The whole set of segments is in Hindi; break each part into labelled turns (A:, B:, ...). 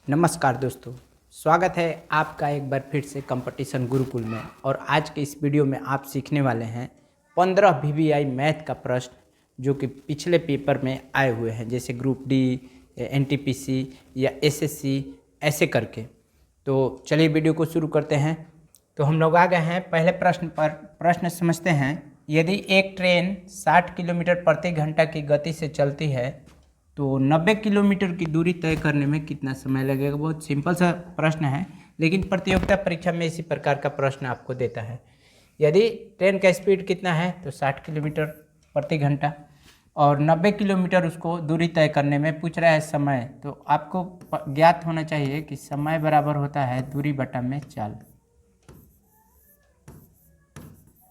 A: नमस्कार दोस्तों, स्वागत है आपका एक बार फिर से कंपटीशन गुरुकुल में। और आज के इस वीडियो में आप सीखने वाले हैं 15 VVI मैथ का प्रश्न जो कि पिछले पेपर में आए हुए हैं, जैसे ग्रुप डी, NTPC या SSC ऐसे करके। तो चलिए वीडियो को शुरू करते हैं। तो हम लोग आ गए हैं पहले प्रश्न पर। प्रश्न समझते हैं। यदि एक ट्रेन 60 किलोमीटर प्रति घंटा की गति से चलती है तो 90 किलोमीटर की दूरी तय करने में कितना समय लगेगा। बहुत सिंपल सा प्रश्न है, लेकिन प्रतियोगिता परीक्षा में इसी प्रकार का प्रश्न आपको देता है। यदि ट्रेन का स्पीड कितना है तो 60 किलोमीटर प्रति घंटा और 90 किलोमीटर उसको दूरी तय करने में पूछ रहा है समय। तो आपको ज्ञात होना चाहिए कि समय बराबर होता है दूरी बटा में चाल।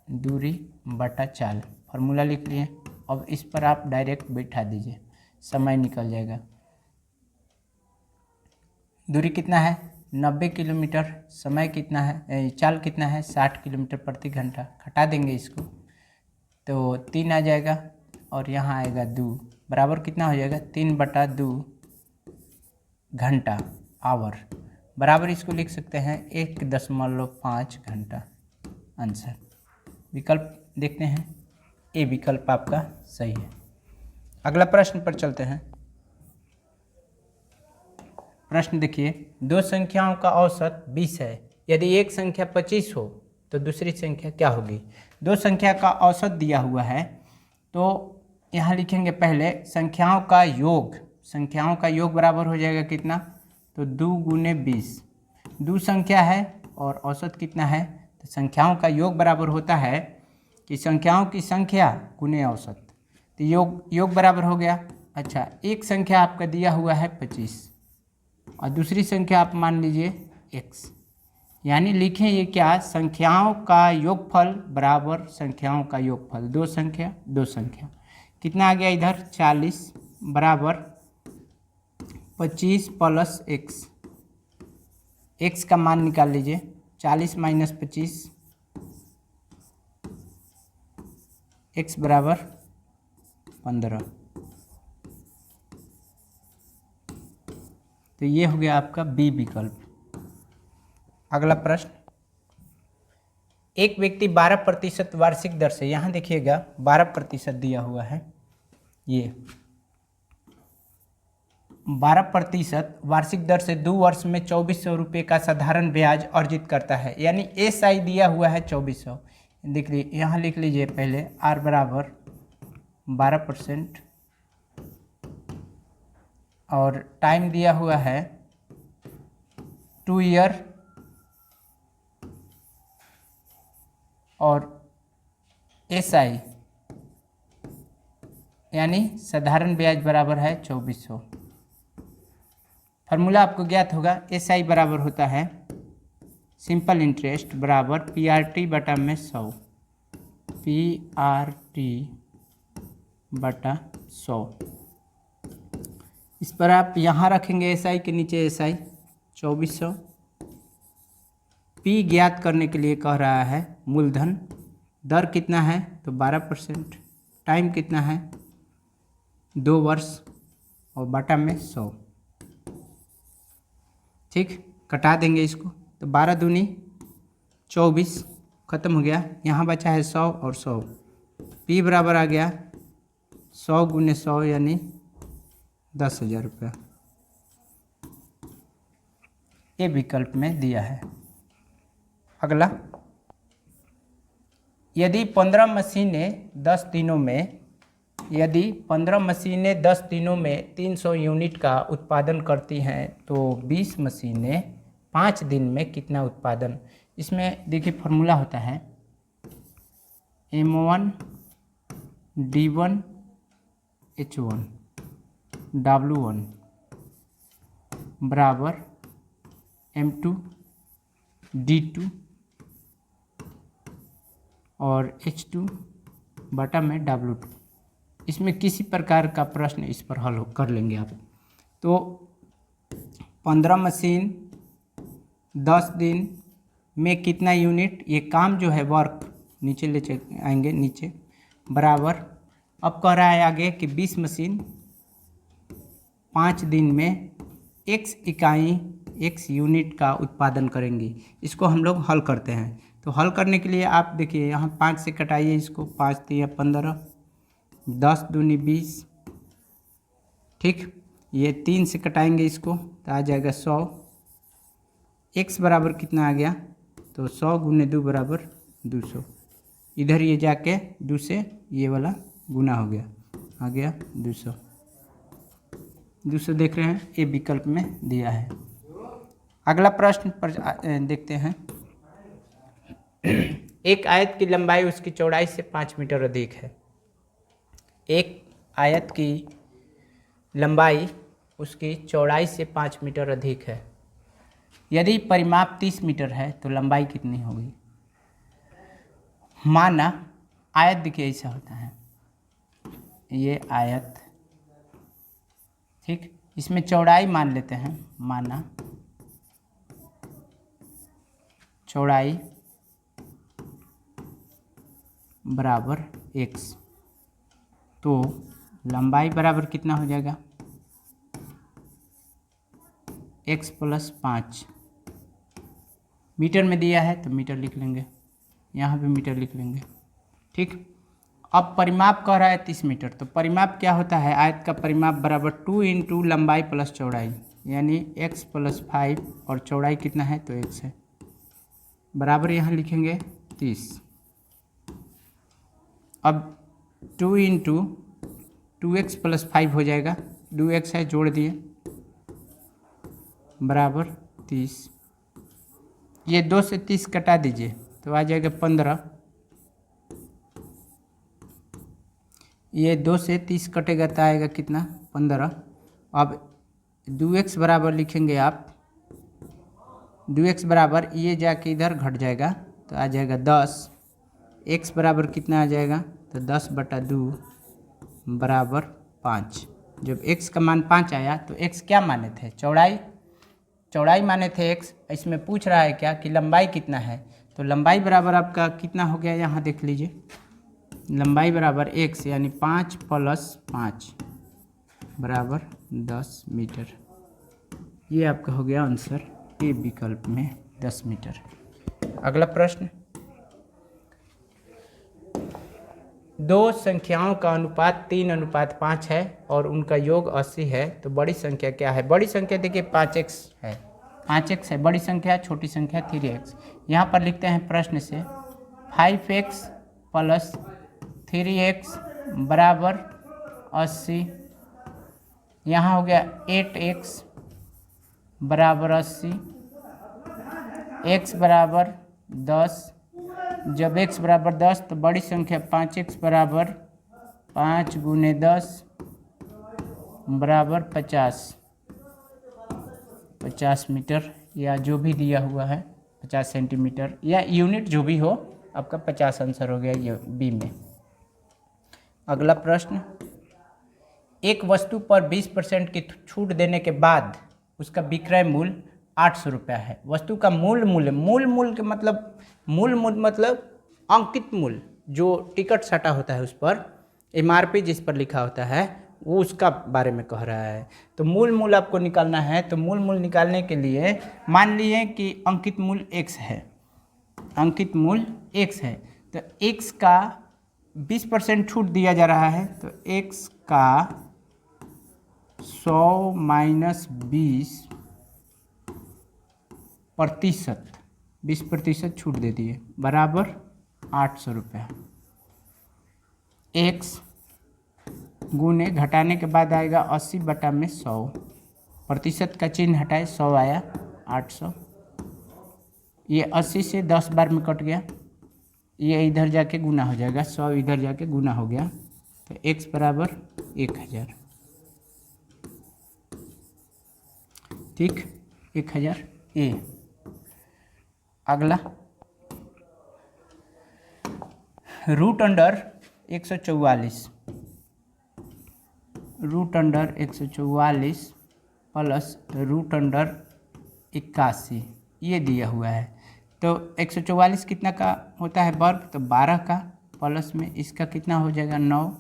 A: दूरी बटा चाल फॉर्मूला लिख लिए। अब इस पर आप डायरेक्ट बैठा दीजिए, समय निकल जाएगा। दूरी कितना है 90 किलोमीटर, समय कितना है, चाल कितना है 60 किलोमीटर प्रति घंटा। घटा देंगे इसको तो 3 आ जाएगा और यहाँ आएगा 2, बराबर कितना हो जाएगा 3/2 घंटा आवर। बराबर इसको लिख सकते हैं 1.5 घंटा। आंसर विकल्प देखते हैं, ए विकल्प आपका सही है। अगला प्रश्न पर चलते हैं। प्रश्न देखिए, दो संख्याओं का औसत 20 है। यदि एक संख्या 25 हो तो दूसरी संख्या क्या होगी। दो संख्या का औसत दिया हुआ है तो यहाँ लिखेंगे पहले संख्याओं का योग। संख्याओं का योग बराबर हो जाएगा कितना, तो 2 × 20। दो संख्या है और औसत कितना है, तो संख्याओं का योग बराबर होता है कि संख्याओं की संख्या गुने औसत। तो योग बराबर हो गया। अच्छा, एक संख्या आपका दिया हुआ है 25 और दूसरी संख्या आप मान लीजिए x, यानी लिखें ये क्या, संख्याओं का योगफल बराबर संख्याओं का योगफल। दो संख्या कितना आ गया इधर 40 बराबर 25 + x। x का मान निकाल लीजिए, 40 - 25, x बराबर 15। तो ये हो गया आपका बी विकल्प। अगला प्रश्न, एक व्यक्ति 12% वार्षिक दर से, यहाँ देखिएगा 12% दिया हुआ है, ये 12% वार्षिक दर से 2 वर्ष में 2400 रुपये का साधारण ब्याज अर्जित करता है। यानी SI दिया हुआ है 2400। देख लीजिए, यहाँ लिख लीजिए पहले R बराबर 12% और टाइम दिया हुआ है 2 ईयर और SI यानी साधारण ब्याज बराबर है 2400। फार्मूला आपको ज्ञात होगा, SI बराबर होता है सिंपल इंटरेस्ट बराबर PRT बटा में 100। PRT बटा 100। इस पर आप यहाँ रखेंगे SI के नीचे SI 2400। P ज्ञात करने के लिए कह रहा है मूलधन। दर कितना है तो 12%। टाइम कितना है 2 वर्ष और बटा में 100। ठीक, कटा देंगे इसको तो 12 दूनी 24 खत्म हो गया। यहाँ बचा है 100 और 100। P बराबर आ गया 100 × 100 यानी 10,000 रुपया। ये विकल्प में दिया है। अगला, यदि 15 मशीनें 10 दिनों में 300 यूनिट का उत्पादन करती हैं तो 20 मशीनें 5 दिन में कितना उत्पादन। इसमें देखिए फॉर्मूला होता है M1 D1 H1 W1 बराबर M2 D2 और H2 बटा में W2। इसमें किसी प्रकार का प्रश्न इस पर हल कर लेंगे आप। तो 15 मशीन 10 दिन में कितना यूनिट, ये काम जो है वर्क नीचे ले आएंगे नीचे बराबर। अब कह रहा है आगे कि 20 मशीन 5 दिन में x इकाई x यूनिट का उत्पादन करेंगी। इसको हम लोग हल करते हैं। तो हल करने के लिए आप देखिए यहाँ 5 से कटाइए इसको, 5 तिया 15, 10 दूनी 20, ठीक। ये 3 से कटाएंगे इसको तो आ जाएगा 100। x बराबर कितना आ गया, तो 100 गुने 2 बराबर 200। इधर ये जाके 2 से ये वाला गुना हो गया, आ गया 200। 200 देख रहे हैं, ये विकल्प में दिया है। अगला प्रश्न पर देखते हैं। एक आयत की लंबाई उसकी चौड़ाई से 5 मीटर अधिक है। एक आयत की लंबाई उसकी चौड़ाई से 5 मीटर अधिक है। यदि परिमाप 30 मीटर है तो लंबाई कितनी होगी। माना आयत देखिए ऐसा होता है, ये आयत, ठीक। इसमें चौड़ाई मान लेते हैं, माना चौड़ाई बराबर x, तो लंबाई बराबर कितना हो जाएगा, x + 5। मीटर में दिया है तो मीटर लिख लेंगे, यहाँ पे मीटर लिख लेंगे, ठीक। अब परिमाप कह रहा है 30 मीटर, तो परिमाप क्या होता है, आयत का परिमाप बराबर 2 × लंबाई प्लस चौड़ाई, यानी x + 5 और चौड़ाई कितना है तो x है, बराबर यहाँ लिखेंगे 30। अब 2 × 2x + 5 हो जाएगा, 2x है जोड़ दिए, बराबर 30। ये 2 से 30 कटा दीजिए तो आ जाएगा 15। ये 2 से 30 कटेगा तो आएगा कितना, 15। अब 2x बराबर लिखेंगे आप, 2x बराबर ये जाके इधर घट जाएगा तो आ जाएगा 10। x बराबर कितना आ जाएगा, तो 10/2 बराबर 5। जब x का मान 5 आया तो x क्या माने थे, चौड़ाई माने थे x। इसमें पूछ रहा है क्या कि लंबाई कितना है, तो लंबाई बराबर आपका कितना हो गया, यहाँ देख लीजिए, लंबाई बराबर x यानी 5 + 5 बराबर 10 मीटर। ये आपका हो गया आंसर, ए विकल्प में 10 मीटर। अगला प्रश्न, दो संख्याओं का अनुपात 3:5 है और उनका योग 80 है, तो बड़ी संख्या क्या है। बड़ी संख्या देखिए 5x है, 5x है बड़ी संख्या, छोटी संख्या 3x। यहाँ पर लिखते हैं प्रश्न से 5x + 3x बराबर 80। यहाँ हो गया 8x बराबर 80, x बराबर 10। जब x बराबर 10 तो बड़ी संख्या 5x बराबर 5 × 10 बराबर 50 मीटर, या जो भी दिया हुआ है 50 सेंटीमीटर या यूनिट जो भी हो, आपका 50 आंसर हो गया ये बी में। अगला प्रश्न, एक वस्तु पर 20% की छूट देने के बाद उसका विक्रय मूल्य 800 रुपया है। वस्तु का मूल के मतलब अंकित मूल्य, जो टिकट सटा होता है उस पर, MRP जिस पर लिखा होता है, वो उसका बारे में कह रहा है। तो मूल आपको निकालना है। तो मूल निकालने के लिए मान लीजिए कि अंकित मूल्य x है, अंकित मूल्य x है, तो x का 20% छूट दिया जा रहा है, तो x का 100 - 20% छूट दे दिए, बराबर 800 रुपया। x गुने घटाने के बाद आएगा 80/100, प्रतिशत का चिन्ह हटाए, 100 आया, 800। ये 80 से 10 बार में कट गया, ये इधर जाके गुना हो जाएगा, 100 इधर जाके गुना हो गया, तो x बराबर 1000, ठीक, 1000 ए। अगला, √144 प्लस √81 ये दिया हुआ है। तो 144 कितना का होता है वर्ग, तो 12 का, प्लस में इसका कितना हो जाएगा 9,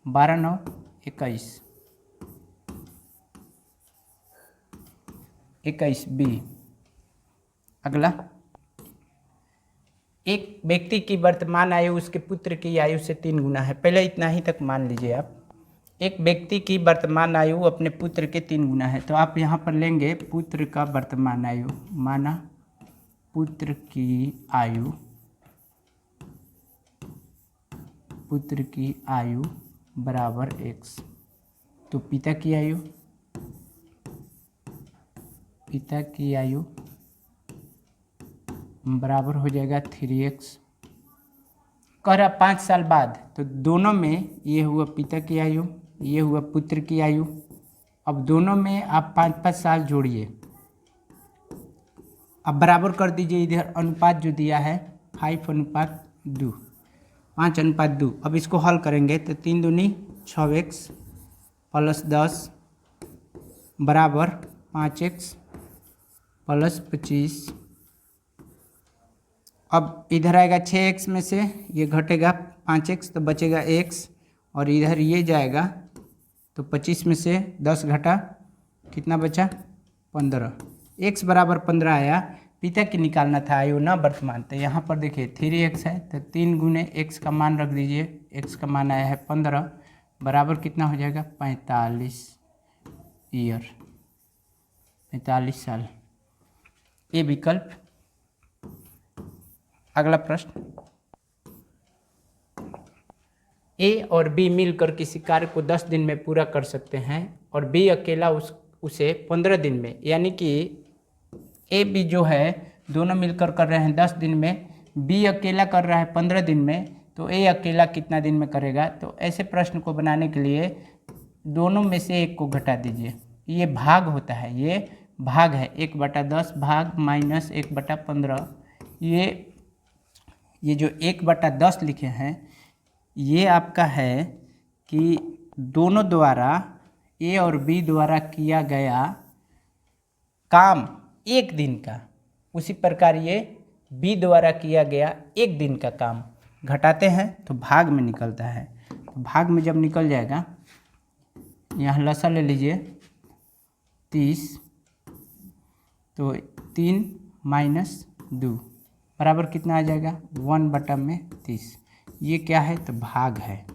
A: 12 9 21, 21 बी। अगला, एक व्यक्ति की वर्तमान आयु उसके पुत्र की आयु से 3 गुना है। पहले इतना ही तक मान लीजिए आप। एक व्यक्ति की वर्तमान आयु अपने पुत्र के 3 गुना है, तो आप यहाँ पर लेंगे पुत्र का वर्तमान आयु, माना पुत्र की आयु बराबर x, तो पिता की आयु बराबर हो जाएगा 3x। कह रहा 5 साल बाद, तो दोनों में ये हुआ पिता की आयु, ये हुआ पुत्र की आयु। अब दोनों में आप 5-5 साल जोड़िए, अब बराबर कर दीजिए। इधर अनुपात जो दिया है 5:2, 5:2। अब इसको हल करेंगे तो 3 दूनी 6x प्लस 10 बराबर 5x प्लस 25। अब इधर आएगा 6x में से ये घटेगा 5x, तो बचेगा x, और इधर ये जाएगा तो 25 में से 10 घटा, कितना बचा 15। x बराबर 15 आया। पिता की निकालना था आयु ना वर्तमान, तो यहाँ पर देखिए 3x है, तो 3 गुने x का मान रख दीजिए। x का मान आया है 15 बराबर कितना हो जाएगा 45 ईयर, 45 साल, ये विकल्प। अगला प्रश्न, ए और बी मिलकर किसी कार्य को 10 दिन में पूरा कर सकते हैं और बी अकेला उसे 15 दिन में, यानी कि ए बी जो है दोनों मिलकर कर रहे हैं 10 दिन में, बी अकेला कर रहा है 15 दिन में, तो ए अकेला कितना दिन में करेगा। तो ऐसे प्रश्न को बनाने के लिए दोनों में से एक को घटा दीजिए। ये भाग होता है, ये भाग है, 1/10 भाग माइनस 1/15। ये जो 1/10 लिखे हैं ये आपका है कि दोनों द्वारा, ए और बी द्वारा किया गया काम 1 दिन का, उसी प्रकार ये बी द्वारा किया गया 1 दिन का काम घटाते हैं तो भाग में निकलता है। तो भाग में जब निकल जाएगा, यहाँ लसा ले लीजिए 30, तो 3 माइनस 2 बराबर कितना आ जाएगा 1/30। ये क्या है तो भाग है,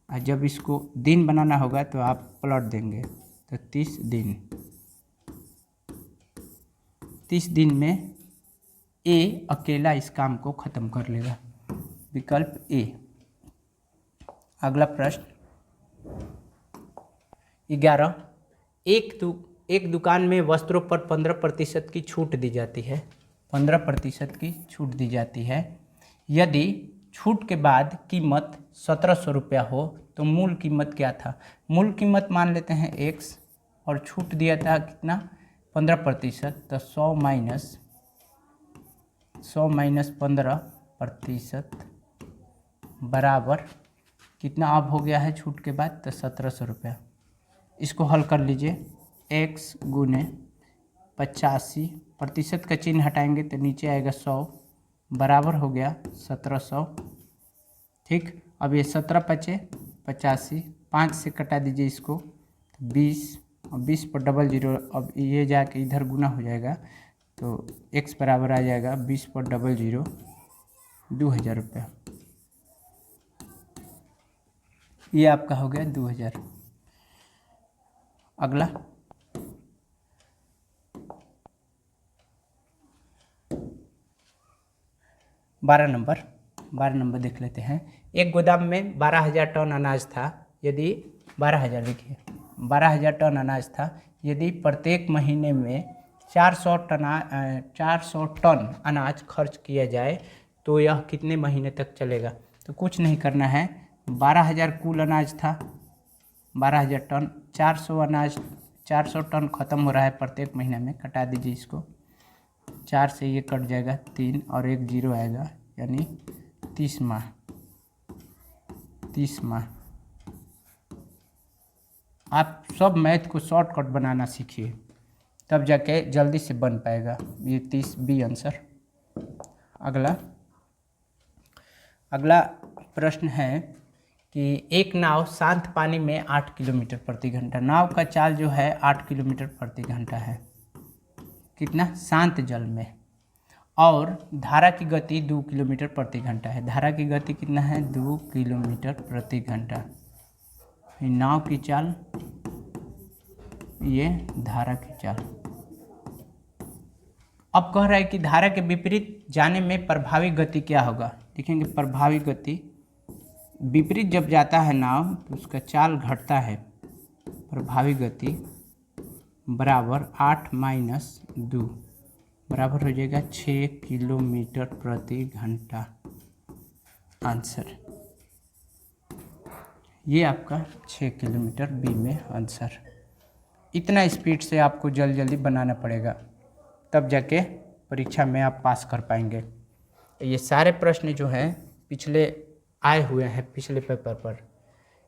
A: और जब इसको दिन बनाना होगा तो आप प्लॉट देंगे, तो 30 दिन। 30 दिन में ए अकेला इस काम को ख़त्म कर लेगा, विकल्प ए। अगला प्रश्न 11, एक दुकान में वस्त्रों पर 15% की छूट दी जाती है, 15% की छूट दी जाती है। यदि छूट के बाद कीमत 1700 रुपया हो तो मूल कीमत क्या था। मूल कीमत मान लेते हैं x, और छूट दिया था कितना 15%, तो 100 माइनस 15% बराबर कितना अब हो गया है छूट के बाद, तो 1700 रुपया। इसको हल कर लीजिए, x गुने 85, प्रतिशत का चिन्ह हटाएंगे तो नीचे आएगा 100 बराबर हो गया 1700। ठीक, अब ये 17 बचे 85, 5 से कटा दीजिए इसको, 20, और 20 पर डबल जीरो, अब ये जाके इधर गुना हो जाएगा, तो x बराबर आ जाएगा 20 पर डबल जीरो 2000 रुपया। ये आपका हो गया 2000। अगला 12 नंबर देख लेते हैं। एक गोदाम में 12,000 टन अनाज था। यदि 12,000 लिखिए, 12,000 टन अनाज था। यदि प्रत्येक महीने में 400 टन अनाज खर्च किया जाए तो यह कितने महीने तक चलेगा। तो कुछ नहीं करना है, 12,000 कुल अनाज था, 12,000 टन, 400 टन ख़त्म हो रहा है प्रत्येक महीने में, कटा दीजिए इसको, 4 से ये कट जाएगा 3 और 1 जीरो आएगा, यानी 30 माह। आप सब मैथ को शॉर्टकट बनाना सीखिए, तब जाके जल्दी से बन पाएगा। ये 30 बी आंसर। अगला प्रश्न है कि एक नाव शांत पानी में 8 किलोमीटर प्रति घंटा, नाव का चाल जो है 8 किलोमीटर प्रति घंटा है। कितना, शांत जल में। और धारा की गति 2 किलोमीटर प्रति घंटा है। धारा की गति कितना है, 2 किलोमीटर प्रति घंटा। नाव की चाल, ये धारा की चाल। अब कह रहा है कि धारा के विपरीत जाने में प्रभावी गति क्या होगा। देखेंगे प्रभावी गति, विपरीत जब जाता है नाव तो उसका चाल घटता है। प्रभावी गति बराबर 8 - 2 बराबर हो जाएगा 6 किलोमीटर प्रति घंटा। आंसर ये आपका 6 किलोमीटर बी में आंसर। इतना स्पीड से आपको जल्दी बनाना पड़ेगा, तब जाके परीक्षा में आप पास कर पाएंगे। ये सारे प्रश्न जो हैं पिछले आए हुए हैं पिछले पेपर पर।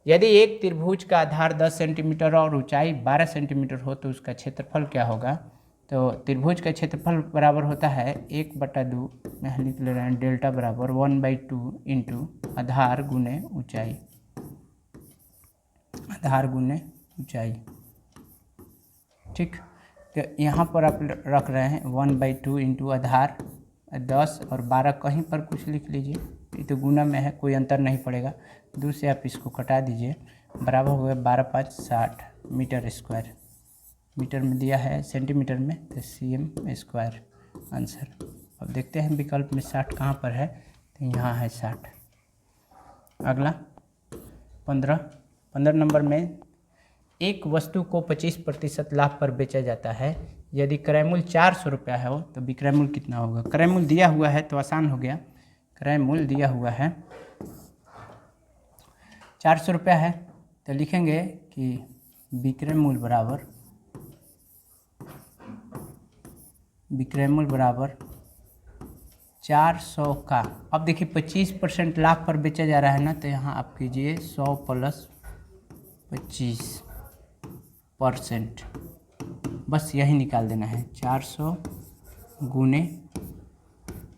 A: यदि एक त्रिभुज का आधार 10 सेंटीमीटर और ऊंचाई 12 सेंटीमीटर हो तो उसका क्षेत्रफल क्या होगा। तो त्रिभुज का क्षेत्रफल बराबर होता है 1/2, यहाँ लिख ले रहे हैं डेल्टा बराबर 1/2 इंटू आधार गुने ऊंचाई। आधार गुने ऊंचाई, ठीक। तो यहाँ पर आप रख रहे हैं 1/2 इंटू आधार 10 और 12, कहीं पर कुछ लिख लीजिए, ये तो गुना में है, कोई अंतर नहीं पड़ेगा। 2 से आप इसको कटा दीजिए, बराबर हो गया 12 × 5 = 60 मीटर स्क्वायर। मीटर में दिया है, सेंटीमीटर में तो cm² आंसर। अब देखते हैं विकल्प में 60 कहाँ पर है, तो यहाँ है 60। अगला 15 नंबर में, एक वस्तु को 25% लाभ पर बेचा जाता है। यदि क्रय मूल्य 400 रुपया हो तो विक्रय मूल्य कितना होगा। क्रय मूल्य दिया हुआ है तो आसान हो गया। क्रय मूल्य दिया हुआ है 400 रुपया है, तो लिखेंगे कि विक्रय मूल्य बराबर 400 का। अब देखिए 25% लाभ पर बेचा जा रहा है ना, तो यहाँ आप कीजिए 100 + 25%, बस यही निकाल देना है। 400 गुने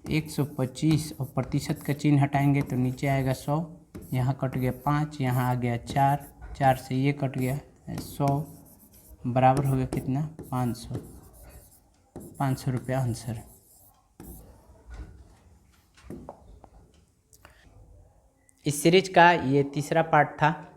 A: 125 और प्रतिशत का चिन्ह हटाएंगे तो नीचे आएगा 100, यहाँ कट गया 5, यहाँ आ गया 4, 4 से ये कट गया 100, बराबर हो गया कितना, 500 रुपया आंसर। इस सीरीज का ये तीसरा पार्ट था।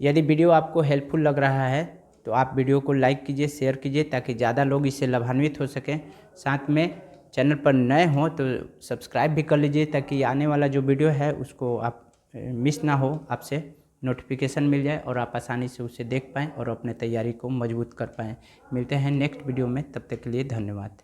A: यदि वीडियो आपको हेल्पफुल लग रहा है तो आप वीडियो को लाइक कीजिए, शेयर कीजिए, ताकि ज़्यादा लोग इससे लाभान्वित हो सकें। साथ में चैनल पर नए हों तो सब्सक्राइब भी कर लीजिए, ताकि आने वाला जो वीडियो है उसको आप मिस ना हो, आपसे नोटिफिकेशन मिल जाए और आप आसानी से उसे देख पाएँ और अपने तैयारी को मजबूत कर पाएँ। मिलते हैं नेक्स्ट वीडियो में, तब तक के लिए धन्यवाद।